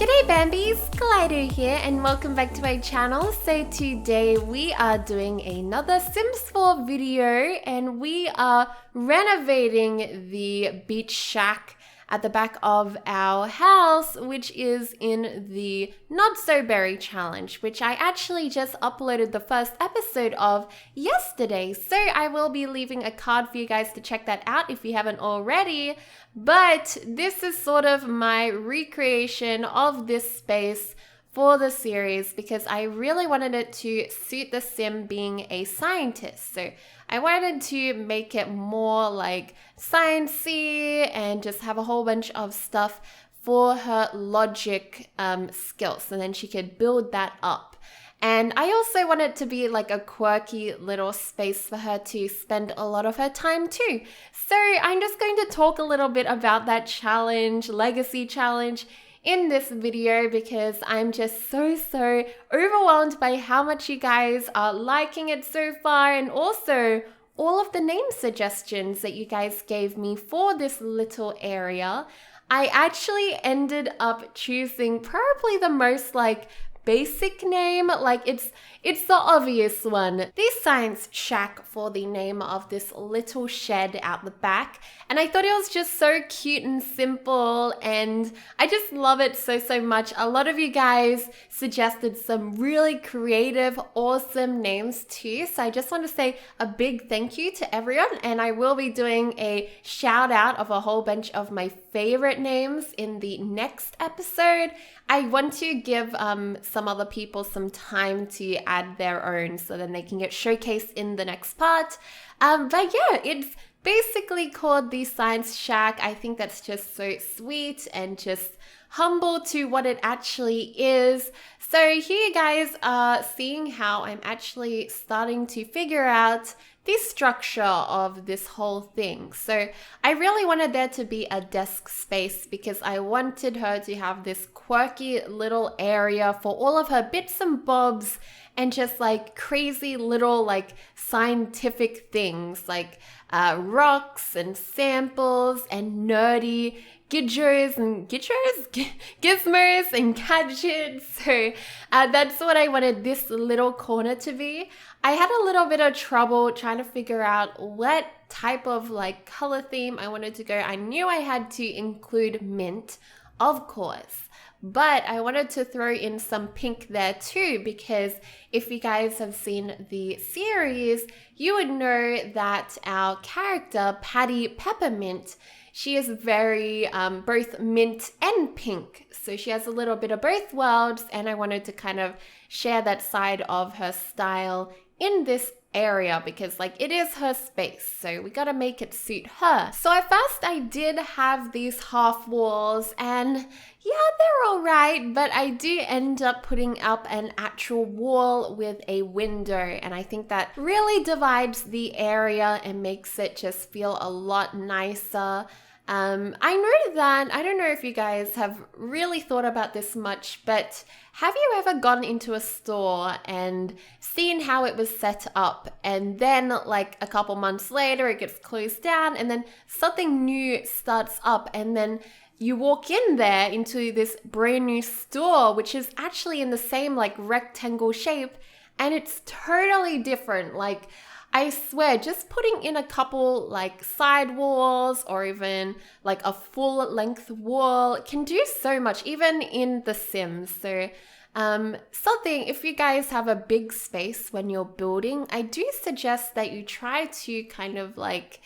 G'day Bambies, Kaleidow here and welcome back to my channel. So today we are doing another Sims 4 video and we are renovating the beach shack at the back of our house, which is in the Not So Berry challenge, which I actually just uploaded the first episode of yesterday. So I will be leaving a card for you guys to check that out if you haven't already. But this is sort of my recreation of this space for the series because I really wanted it to suit the sim being a scientist. So I wanted to make it more like sciencey and just have a whole bunch of stuff for her logic skills, and then she could build that up. And I also want it to be like a quirky little space for her to spend a lot of her time too. So I'm just going to talk a little bit about that challenge, legacy challenge, in this video because I'm just so overwhelmed by how much you guys are liking it so far, and also all of the name suggestions that you guys gave me for this little area. I actually ended up choosing probably the most like basic name, like it's the obvious one. The Science Shack for the name of this little shed out the back, and I thought it was just so cute and simple, and I just love it so much. A lot of you guys suggested some really creative, awesome names too, so I just want to say a big thank you to everyone, and I will be doing a shout out of a whole bunch of my favorite names in the next episode. I want to give some other people some time to add their own so then they can get showcased in the next part. But yeah, it's basically called the Science Shack. I think that's just so sweet and just humble to what it actually is. So here you guys are seeing how I'm actually starting to figure out the structure of this whole thing. So I really wanted there to be a desk space because I wanted her to have this quirky little area for all of her bits and bobs and just like crazy little like scientific things like rocks and samples and nerdy gizmos and gadgets. So that's what I wanted this little corner to be. I had a little bit of trouble trying to figure out what type of like color theme I wanted to go. I knew I had to include mint, of course, but I wanted to throw in some pink there too, because if you guys have seen the series, you would know that our character, Patty Peppermint, she is very both mint and pink. So she has a little bit of both worlds, and I wanted to kind of share that side of her style in this area because like it is her space, so we gotta make it suit her. So at first I did have these half walls, and yeah, they're all right, but I do end up putting up an actual wall with a window, and I think that really divides the area and makes it just feel a lot nicer. I know that, I don't know if you guys have really thought about this much, but have you ever gone into a store and seen how it was set up, and then like a couple months later it gets closed down and then something new starts up, and then you walk in there into this brand new store which is actually in the same like rectangle shape, and it's totally different. Like I swear, just putting in a couple like side walls or even like a full length wall can do so much, even in The Sims. So something, if you guys have a big space when you're building, I do suggest that you try to kind of like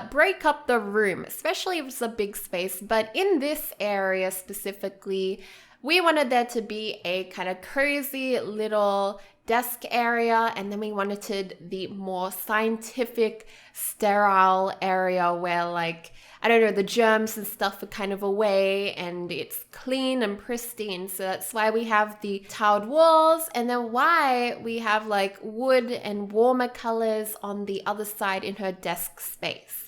break up the room, especially if it's a big space. But in this area specifically, we wanted there to be a kind of cozy little desk area, and then we wanted the more scientific, sterile area where like, I don't know, the germs and stuff are kind of away and it's clean and pristine. So that's why we have the tiled walls, and then why we have like wood and warmer colors on the other side in her desk space.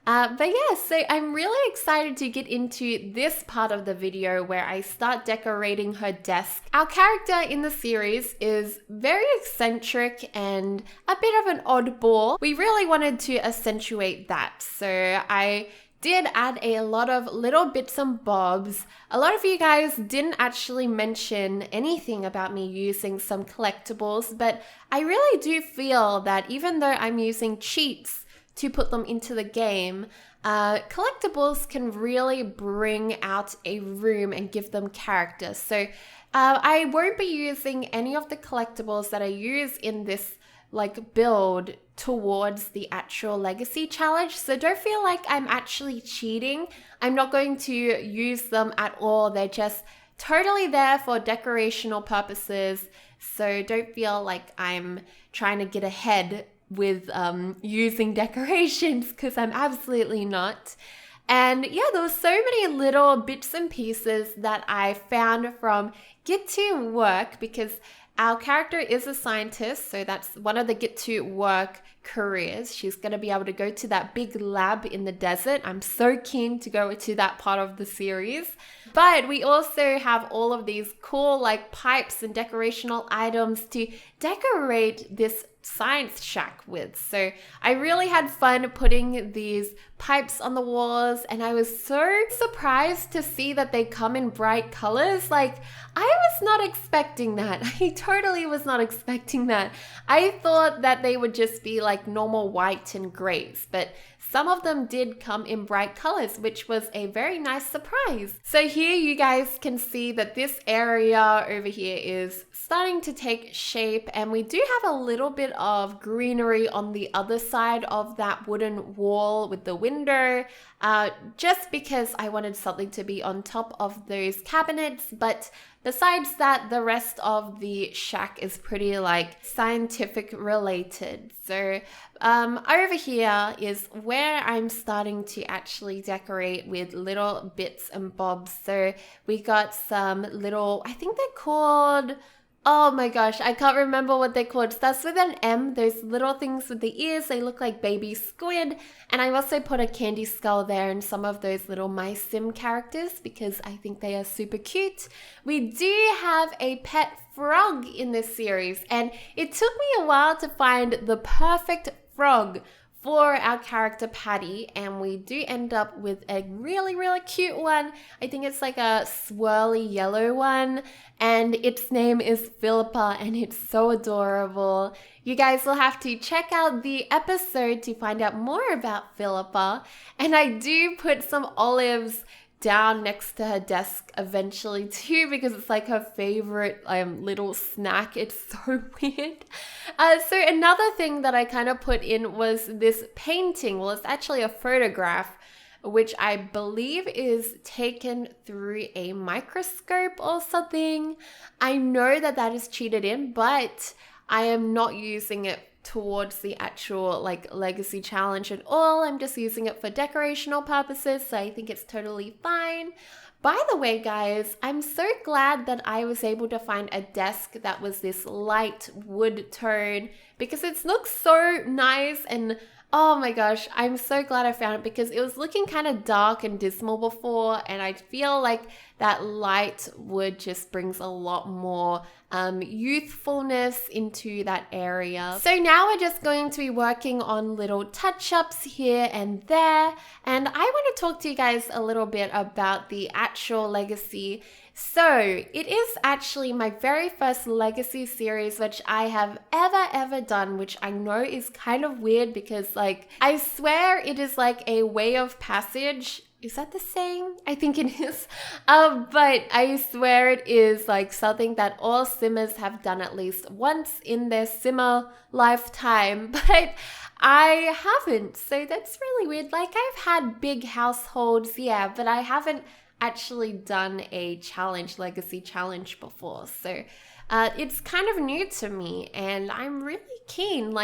But yeah, so I'm really excited to get into this part of the video where I start decorating her desk. Our character in the series is very eccentric and a bit of an oddball. We really wanted to accentuate that. So I did add a lot of little bits and bobs. A lot of you guys didn't actually mention anything about me using some collectibles, but I really do feel that even though I'm using cheats to put them into the game, collectibles can really bring out a room and give them character. So I won't be using any of the collectibles that I use in this build towards the actual legacy challenge. So don't feel like I'm actually cheating. I'm not going to use them at all. They're just totally there for decorational purposes. So don't feel like I'm trying to get ahead with using decorations, because I'm absolutely not. And yeah, there were so many little bits and pieces that I found from Get to Work, because our character is a scientist, so that's one of the Get to Work careers. She's going to be able to go to that big lab in the desert. I'm so keen to go to that part of the series. But we also have all of these cool pipes and decorational items to decorate this science shack with. So I really had fun putting these pipes on the walls, and I was so surprised to see that they come in bright colors. I was not expecting that. I totally was not expecting that. I thought that they would just be normal white and grays, but some of them did come in bright colors, which was a very nice surprise. So here you guys can see that this area over here is starting to take shape, and we do have a little bit of greenery on the other side of that wooden wall with the window, just because I wanted something to be on top of those cabinets. But besides that, the rest of the shack is pretty scientific related. So over here is where I'm starting to actually decorate with little bits and bobs. So we got some little, I think they're called, oh my gosh, I can't remember what they're called. Starts with an M. Those little things with the ears, they look like baby squid. And I also put a candy skull there and some of those little My Sim characters because I think they are super cute. We do have a pet frog in this series, and it took me a while to find the perfect frog for our character Patty, and we do end up with a really, really cute one. I think it's like a swirly yellow one, and its name is Philippa, and it's so adorable. You guys will have to check out the episode to find out more about Philippa, and I do put some olives down next to her desk eventually too, because it's her favorite little snack. It's so weird. So another thing that I kind of put in was this painting. Well, it's actually a photograph, which I believe is taken through a microscope or something. I know that that is cheated in, but I am not using it towards the actual legacy challenge at all. I'm just using it for decorational purposes, so I think it's totally fine. By the way, guys, I'm so glad that I was able to find a desk that was this light wood tone, because it looks so nice. And oh my gosh, I'm so glad I found it, because it was looking kind of dark and dismal before, and I feel like that light wood just brings a lot more youthfulness into that area. So now we're just going to be working on little touch-ups here and there, and I want to talk to you guys a little bit about the actual legacy. So it is actually my very first legacy series which I have ever done, which I know is kind of weird because I swear it is a way of passage. Is that the saying? I think it is. But I swear it is something that all simmers have done at least once in their simmer lifetime, but I haven't. So that's really weird. I've had big households, yeah, but I haven't actually done a legacy challenge before. So it's kind of new to me, and I'm really keen.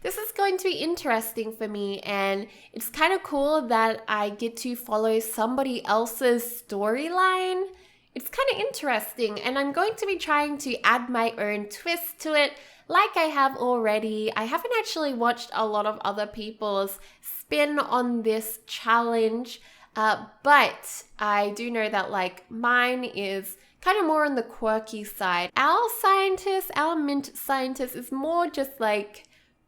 This is going to be interesting for me, and it's kind of cool that I get to follow somebody else's storyline. It's kind of interesting, and I'm going to be trying to add my own twist to it like I have already. I haven't actually watched a lot of other people's spin on this challenge, but I do know that mine is kind of more on the quirky side. Our mint scientist is more just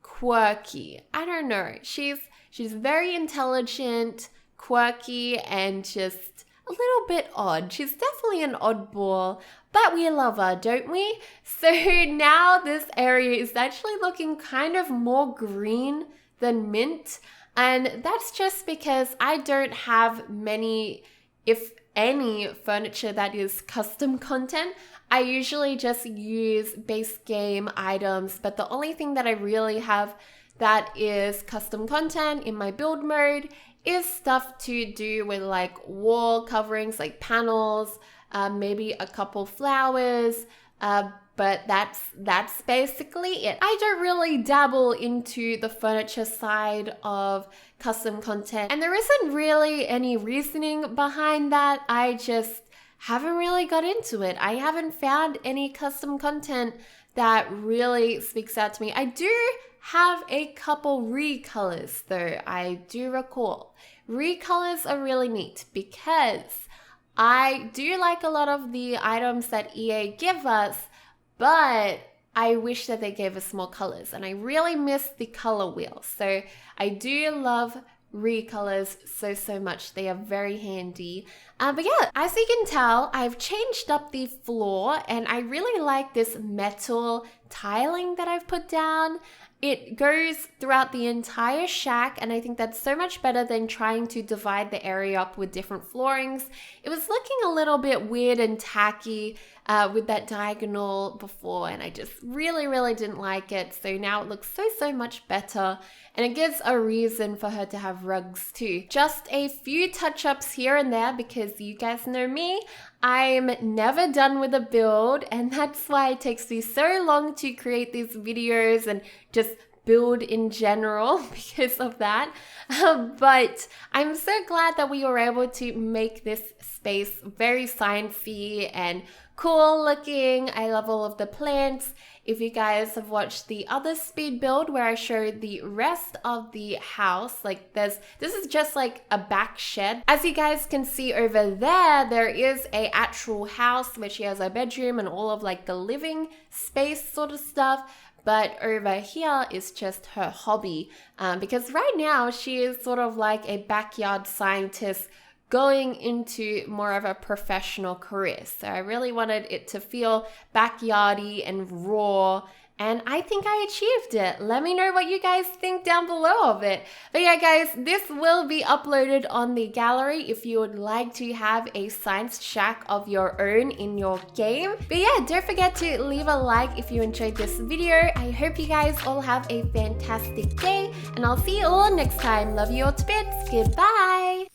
quirky. I don't know. She's very intelligent, quirky and just a little bit odd. She's definitely an oddball, but we love her, don't we? So now this area is actually looking kind of more green than mint. And that's just because I don't have many, if any, furniture that is custom content. I usually just use base game items, but the only thing that I really have that is custom content in my build mode is stuff to do with like wall coverings, like panels, maybe a couple flowers, but that's basically it. I don't really dabble into the furniture side of custom content, and there isn't really any reasoning behind that. I just haven't really got into it. I haven't found any custom content that really speaks out to me. I do have a couple recolors though, I do recall. Recolors are really neat because I do like a lot of the items that EA give us, but I wish that they gave us more colors, and I really miss the color wheel. So I do love recolors so much. They are very handy. But yeah, as you can tell, I've changed up the floor, and I really like this metal tiling that I've put down. It goes throughout the entire shack, and I think that's so much better than trying to divide the area up with different floorings. It was looking a little bit weird and tacky with that diagonal before, and I just really didn't like it. So now it looks so much better, and it gives a reason for her to have rugs too. Just a few touch-ups here and there because you guys know me. I'm never done with a build, and that's why it takes me so long to create these videos and just build in general because of that. But I'm so glad that we were able to make this space very sciencey and cool looking. I love all of the plants. If you guys have watched the other speed build where I showed the rest of the house, like this is just like a back shed. As you guys can see over there, there is a actual house where she has a bedroom and all of like the living space sort of stuff. But over here is just her hobby, because right now she is sort of like a backyard scientist going into more of a professional career. So I really wanted it to feel backyardy and raw, and I think I achieved it. Let me know what you guys think down below of it. But yeah, guys, this will be uploaded on the gallery if you would like to have a science shack of your own in your game. But yeah, don't forget to leave a like if you enjoyed this video. I hope you guys all have a fantastic day, and I'll see you all next time. Love you all to bits. Goodbye.